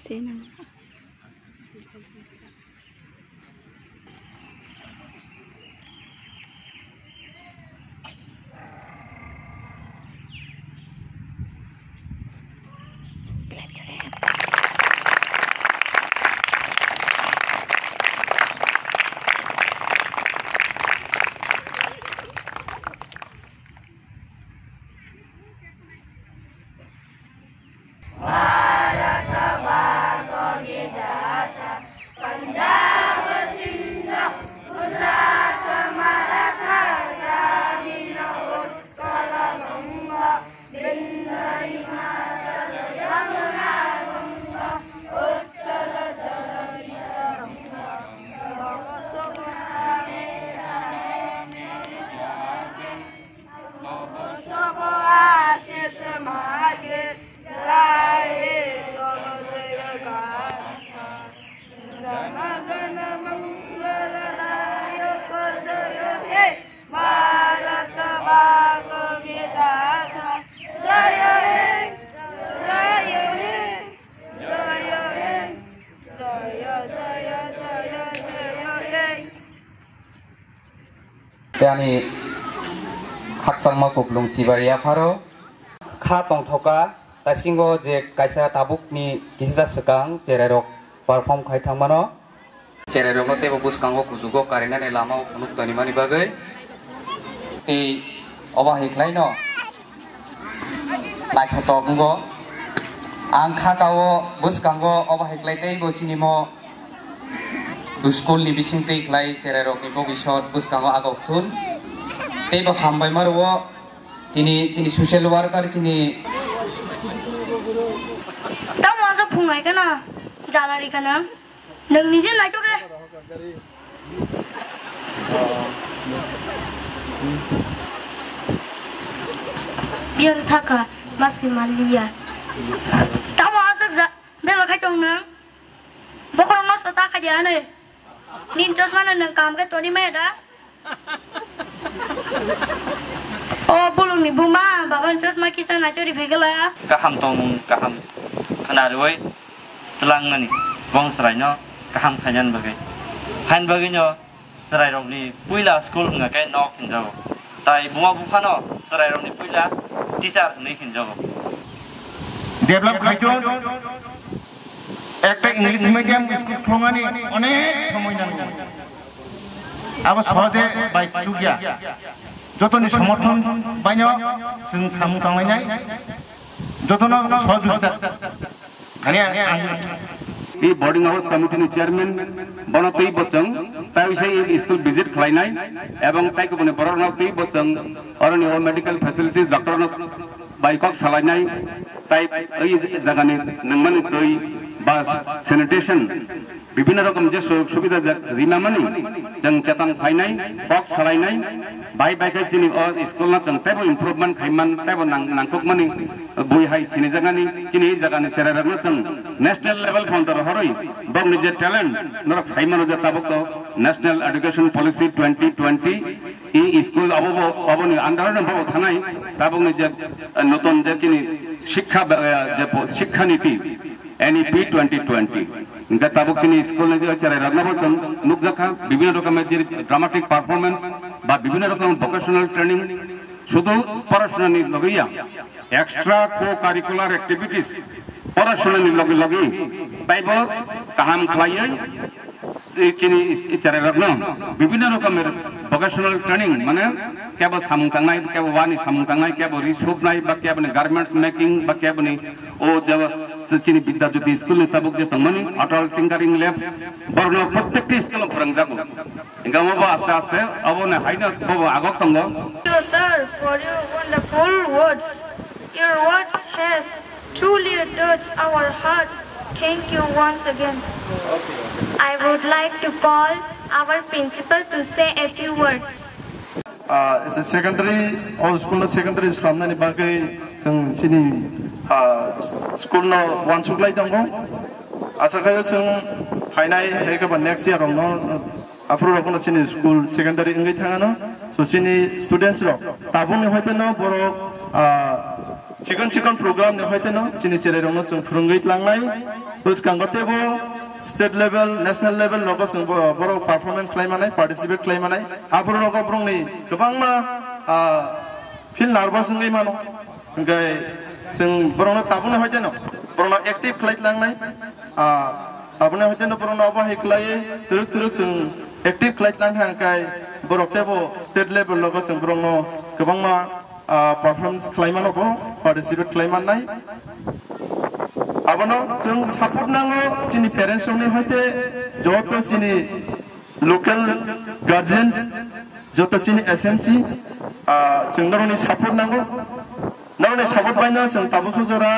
Senang. Yani haksan makuplung sibaya paro kha tongthoka tasingo je kaisa tabukni kisisa sekang cererok perform khai thangmano cererok no tebo buskango kusugo karena ne lama unuk tani mani bagai ti oba heklai no naithotok ngo ang khatawo buskango oba heklai tei bosinimo School ni bising tei klai cererok ni bogisot buskango agok thun tei ba hambai marwo tini social worker tini tamo asa phungai kana jalari kana nang nije nai tok re biar thaka masih malia tamo asa belo khai tong nang bokrong nos ta khaja ne nin chosma na nang kam ke to ni me da oh bulung ni buma baban chosma kisa na chori phegala kaham tong kaham khana roi tlang nani bong sarai no kaham thayan bagai han bagai no sarai rok ni puila school nga kai nok hin jago tai buma bu phano sarai rok ni puila teacher ni hin jago develop khaijon একটা English medium school খোলানি অনেক সময় নাঙ্গো আবার সহজে বাইতু গিয়া যতনি সমর্থন বাইনো जों সামু তাंलायनाय যতন সহযোগিতা মানে এই বোর্ডিং হাউস কমিটিनि চেয়ারম্যান বনতৈ বচং তাই বিষয়ে স্কুল ভিজিট খালাयनाय এবং তাইকো বনে বরনতৈ বচং অরনি মেডিকেল ফ্যাসিলিটিज ডক্টর বাইকক সালাयनाय তাই এই জায়গানি নংমানি তৈ বাস স্যানিটেশন বিভিন্ন রকম যে সুবিধা রিমামানি जों চেতন ফাইনাय বক্স সালাयनाय বাই বাইকাই চিনি স্কুল না जों তাইবো ইমপ্রুভমেন্ট খাইমান তাইবো নাংকুকমানি বুইহাই সিনি জাগানি চিনি জাগানি সেরারনা जों ন্যাশনাল লেভেল ফন্টার হরই বংনি যে ট্যালেন্ট নরক খাইমানো যে তাবক ন্যাশনাল এডুকেশন পলিসি 2020 ই স্কুল অবনি আন্ডারন বড় থানাই তাবংনি যে নতুন যে চিনি শিক্ষা যে শিক্ষা নীতি NEP 2020 ইনকা তাবক চিনি স্কুল নে যে চারে রত্নবচন নুকজাখা বিভিন্ন রকমের যে ড্রামাটিক পারফরম্যান্স বা বিভিন্ন রকম ভোকেশনাল ট্রেনিং শুধু পড়াশোনা নি লগইয়া এক্সট্রা কো কারিকুলার অ্যাক্টিভিটিস পড়াশোনা নি লগে পাইব কাহাম খাইয়ে চিনি চারে রত্ন বিভিন্ন রকমের ভোকেশনাল ট্রেনিং মানে কেবল সামুং তাंनाय কেবল ওয়ানি সামুং তাंनाय কেবল রিসুবনাय বা কেবল গার্মেন্টস মেকিং বা কেবল ও যে চিনি বিদ্যাজ্যোতি স্কুল তাবক যে তংমানি অটল টিঙ্কারিং ল্যাব বর্ণ প্রত্যেকটি স্কুল ফরংজাগো ইনকা মবা আস্তে আস্তে অবনে hyena ববা আগক তঙ্গ sir for your wonderful words. Your words has truly touched our heart. Thank you once again. I would like to call our principal to say a few words. It's a secondary or school secondary Islam na ni bagay sang sini school no one suklay tango asa kayo sang hainai heka ba next year no apro ko na sini school secondary ngai thanga no so sini students ro tabun ne hoite no boro chicken program ne hoite no sini chere ro no sang phurungai tlangnai us kangote bo state level national level logo sang boro performance claim anai participate claim anai apro logo brong ni gobang ma feel nervous ngai mano ngai sang boro na tabun ne hoite no boro na active claim tlangnai tabun ne hoite no boro na ba hiklai turuk sang active claim tlang hang kai boro tebo state level logo sang boro no gobang ma performance claim ano bo participate claim anai abono जों support nango sini parents ni hoite joto sini local guardians joto sini SMC जों नरनि support nango नरनि support बायना जों ताबुसो जरा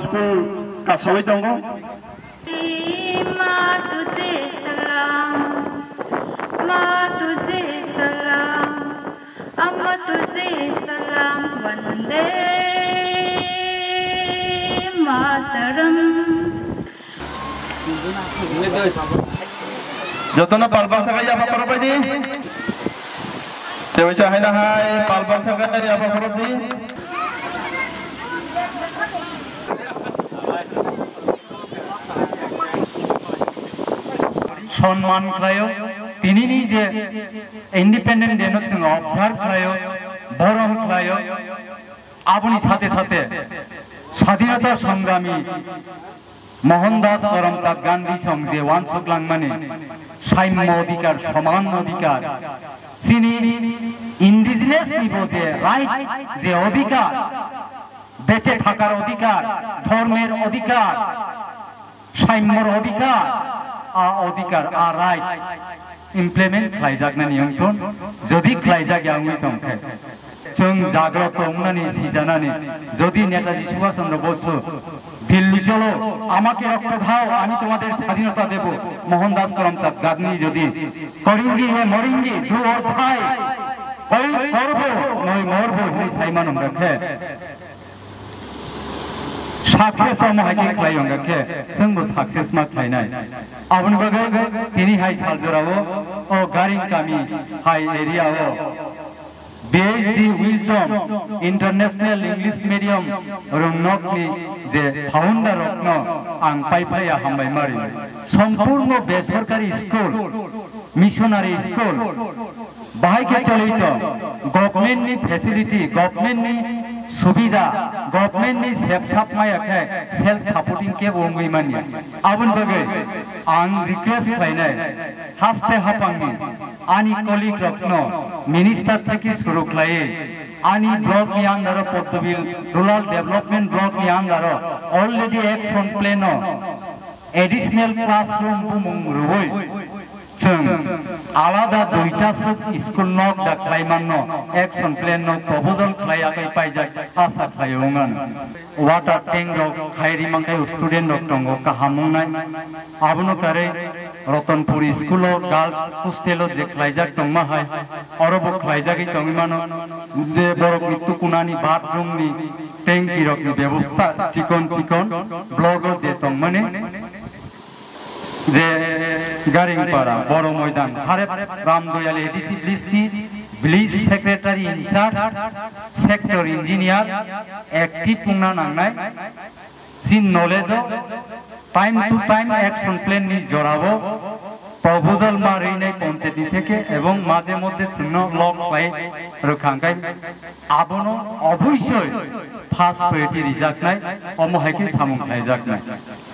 school का सवै दंगो माँ तुझे सलाम अम्मा तुझे सलाम वंदे मातरम जतना पालबासा का या पर बदी तेवे चाहेना हाय पालबासा का या पर बदी সম্মান খায়ো তিনি নিজে ইন্ডিপেন্ডেন্ট ডে নতুন অবজার্ভ খায়ো বরং খায়ো আপনি সাথে সাথে স্বাধীনতা সংগ্রামী মোহনদাস করমচাঁদ গান্ধী সঙ্গে ওয়ান সুকলাং মানে সাম্য অধিকার সমান অধিকার চিনি ইন্ডিজিনাস নিবো যে রাইট যে অধিকার বেঁচে থাকার অধিকার ধর্মের অধিকার সাম্যর অধিকার अधिकार राइट इमप्लीमेंट खालायजागनानि अंथन जदि खालायजागियाङै दंखाय जों जाग्रत हमनानै सिजानानै जदि नेताजी सुभाष चंद्र बोस दिल्ली चलो আমাকে রক্ত দাও আমি তোমাদের স্বাধীনতা দেব মোহনদাস করমচাঁদ গান্ধী যদি করিঙ্গি হে মরিঙ্গি দু ভাই কই করব নয় মরব হে সাইমানম রাখে सक्सेस महैके खालायंगा के जोंबो सक्सेस मा खालायनाय आबुन बगै तिनि हाई सालजरावो ओ गारिं गामि हाई एरियावो PhD wisdom international English medium रोंनकनि जे फाउंडर रत्न आं पाइफाया हामबाय मारि सम्पूर्ण बेसरकारि स्कुल मिशनारि स्कुल बाहायके चलित गभर्नमेन्टनि फेसिलिटी गभर्नमेन्टनि सुविधा गभर्नमेन्टनि सेफसाप मायाखै सेल्फ सपोर्टिंग के बुंगै मानि आबुन बगै आं रिक्वेस्ट खालायनाय हास्ते हापांनि आनि कलिग रत्न मिनिस्टार थेके सुरु खालायो आनि ब्लक नि आंगार पद्मबिल रूरल डेवलपमेंट ब्लक नि आंगार already action plan additional classroom बुमुं रुबै जों आलादा दुइटासो स्कुल नक दा खालायमानो एक्शन प्लान न प्रपोजल खालायाखै पाइजाक आसा खालायोंगान वाटार टैंक रक खायरि मांखाय स्टुडेंट रक दंगो काहामुंनाय आबुनो कारे रतनपुर स्कुल गर्ल्स हस्टेल जे खालायजाक दंमाहाय अरबो खालायजाकै दंगिमानो जे बरक मितुकुनानि बाथरूमनि टैंकी रकनि व्यवस्था चिकन ब्लग जे दंमाने जे गारिंगपाड़ा बड़ मैदान भारत रामदयाल एडीसी ब्लिस secretary in charge sector engineer active पुंना नांनाय सिन knowledge time to time action plan नि जराबो प्रपोजल मारिनाय पंचायतनि थेके एवं माजे मध्य जोंनो लक पाय रोखांगाय आबनो अवश्य फार्स्ट प्रायोरिटी रिजाकनाय अमहायके सामुं खायजाकनाय